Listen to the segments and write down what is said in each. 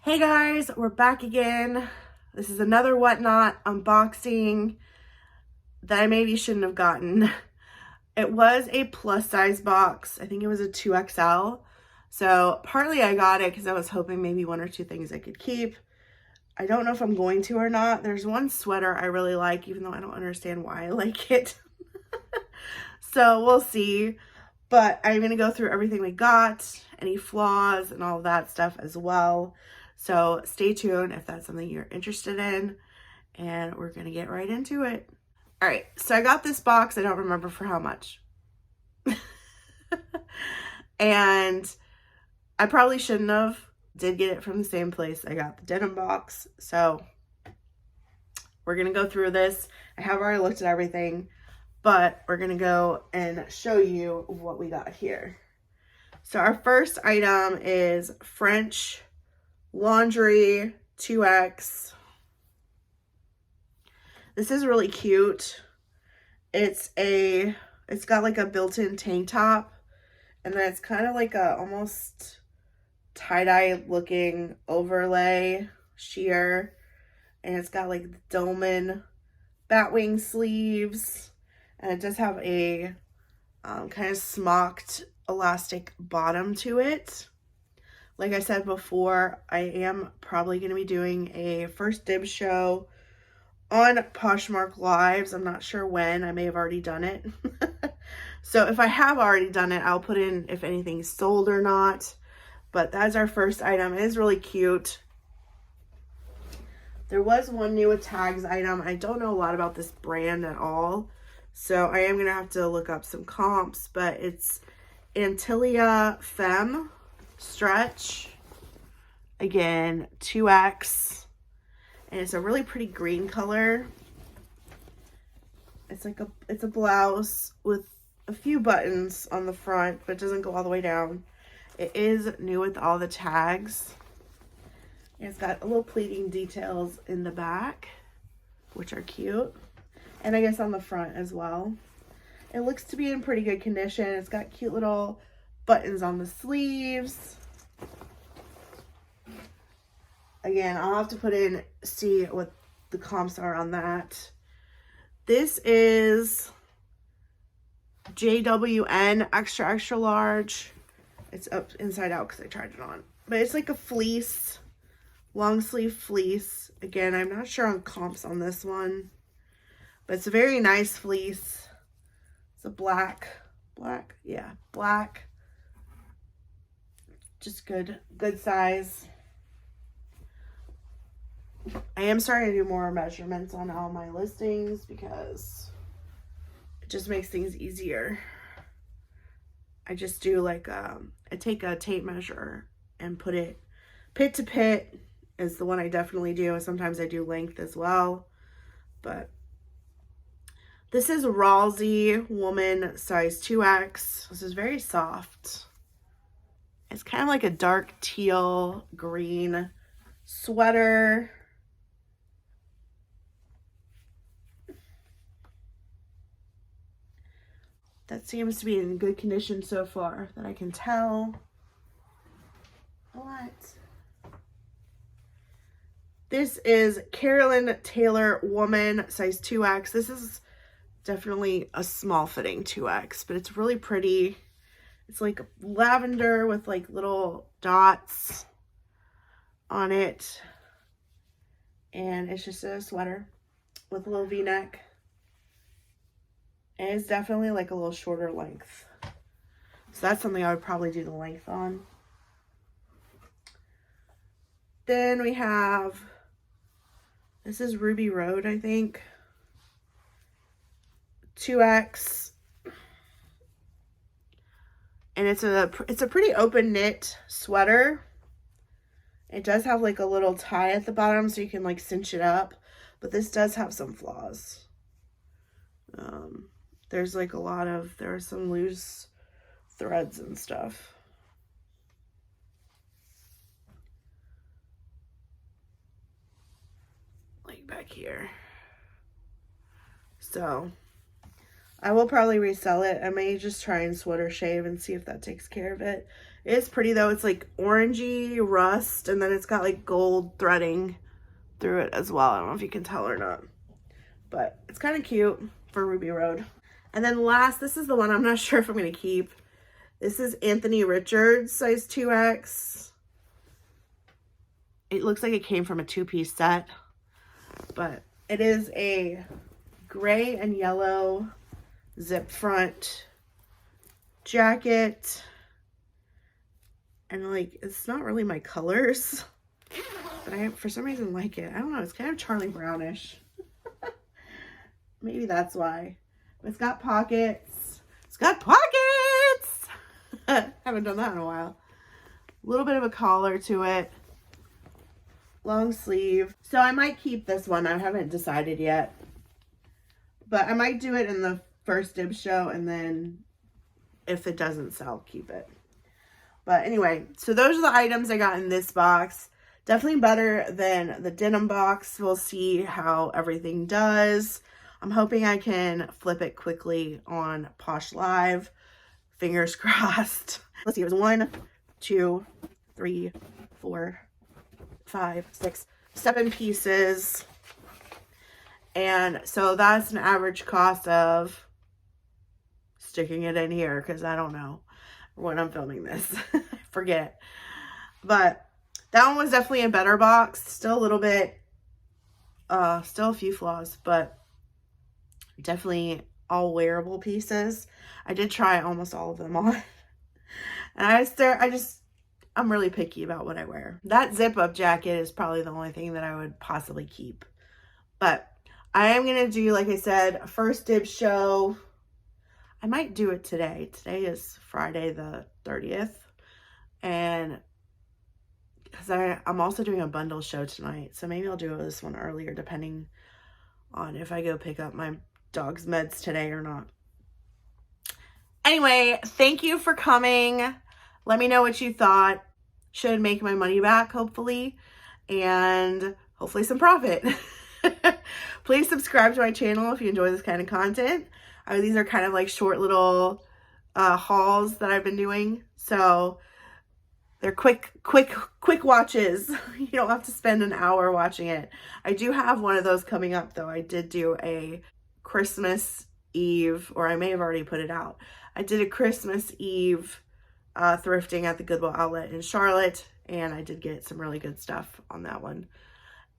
Hey guys, we're back again. This is another WhatNot unboxing that I maybe shouldn't have gotten. It was a plus size box. I think it was a 2XL. So partly I got it because I was hoping maybe one or two things I could keep. I don't know if I'm going to or not. There's one sweater I really like, even though I don't understand why I like it. So we'll see. But I'm going to go through everything we got, any flaws and all of that stuff as well. So stay tuned if that's something you're interested in, and we're going to get right into it. All right, so I got this box. I don't remember for how much. And I probably shouldn't have. Did get it from the same place I got the denim box. So we're going to go through this. I have already looked at everything, but we're going to go and show you what we got here. So our first item is French laundry 2X. This is really cute. It's got like a built-in tank top, and then it's kind of like a almost tie-dye looking overlay sheer, and it's got like dolman batwing sleeves, and it does have a kind of smocked elastic bottom to it. Like I said before, I am probably going to be doing a first dibs show on Poshmark Lives. I'm not sure when. I may have already done it. So if I have already done it, I'll put in if anything's sold or not. But that's our first item. It is really cute. There was one new with tags item. I don't know a lot about this brand at all, so I am going to have to look up some comps, but it's Antilia Femme stretch, again 2X, and it's a really pretty green color. It's a blouse with a few buttons on the front, but it doesn't go all the way down. It is new with all the tags. It's got a little pleating details in the back, which are cute, and I guess on the front as well. It looks to be in pretty good condition. It's got cute little buttons on the sleeves. Again, I'll have to see what the comps are on that. This is JWN extra large. It's up inside out because I tried it on. But it's like a fleece, long sleeve fleece. Again, I'm not sure on comps on this one, but it's a very nice fleece. It's a black, yeah, black. Just good size. I am starting to do more measurements on all my listings because it just makes things easier. I just do like I take a tape measure and put it pit to pit is the one I definitely do. Sometimes I do length as well, but this is Ralsei woman size 2X. This is very soft. It's kind of like a dark teal green sweater. That seems to be in good condition so far that I can tell. What? This is Carolyn Taylor woman size 2X. This is definitely a small fitting 2X, but it's really pretty. It's like lavender with like little dots on it. And it's just a sweater with a little V-neck. And it's definitely like a little shorter length. So that's something I would probably do the length on. Then we have, this is Ruby Road, I think. 2X. And it's a pretty open knit sweater. It does have like a little tie at the bottom so you can like cinch it up, but this does have some flaws. There's like there are some loose threads and stuff. Like back here. So I will probably resell it. I may just try and sweater shave and see if that takes care of it. It is pretty though. It's like orangey rust, and then it's got like gold threading through it as well. I don't know if you can tell or not, but it's kind of cute for Ruby Road. And then last, this is the one I'm not sure if I'm going to keep. This is Anthony Richards, size 2X. It looks like it came from a 2-piece set, but it is a gray and yellow zip front jacket. And like, it's not really my colors, but I, for some reason, like it. I don't know. It's kind of Charlie Brownish. Maybe that's why. It's got pockets. It's got pockets! Haven't done that in a while. A little bit of a collar to it. Long sleeve. So I might keep this one. I haven't decided yet. But I might do it in the first dib show, and then if it doesn't sell, keep it. But anyway, so those are the items I got in this box. Definitely better than the denim box. We'll see how everything does. I'm hoping I can flip it quickly on Posh Live. Fingers crossed. Let's see, it was 1, 2, 3, 4, 5, 6, 7 pieces. And so that's an average cost of sticking it in here, because I don't know when I'm filming this. I forget. But that one was definitely a better box. Still a little bit, still a few flaws, but definitely all wearable pieces. I did try almost all of them on. And I'm really picky about what I wear. That zip up jacket is probably the only thing that I would possibly keep. But I am going to do, like I said, a first dib show. I might do it today. Today is Friday the 30th. And because I'm also doing a bundle show tonight. So maybe I'll do this one earlier, depending on if I go pick up my dog's meds today or not. Anyway, thank you for coming. Let me know what you thought. Should make my money back, hopefully. And hopefully some profit. Please subscribe to my channel if you enjoy this kind of content. These are kind of like short little hauls that I've been doing. So they're quick watches. You don't have to spend an hour watching it. I do have one of those coming up though. I did do a Christmas Eve, or I may have already put it out. I did a Christmas Eve thrifting at the Goodwill outlet in Charlotte, and I did get some really good stuff on that one.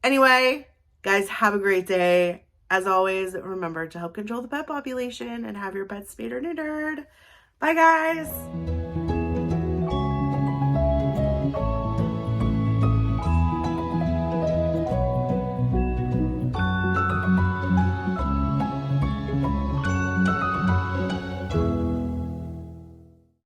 Anyway, guys, have a great day. As always, remember to help control the pet population and have your pets spayed or neutered. Bye, guys.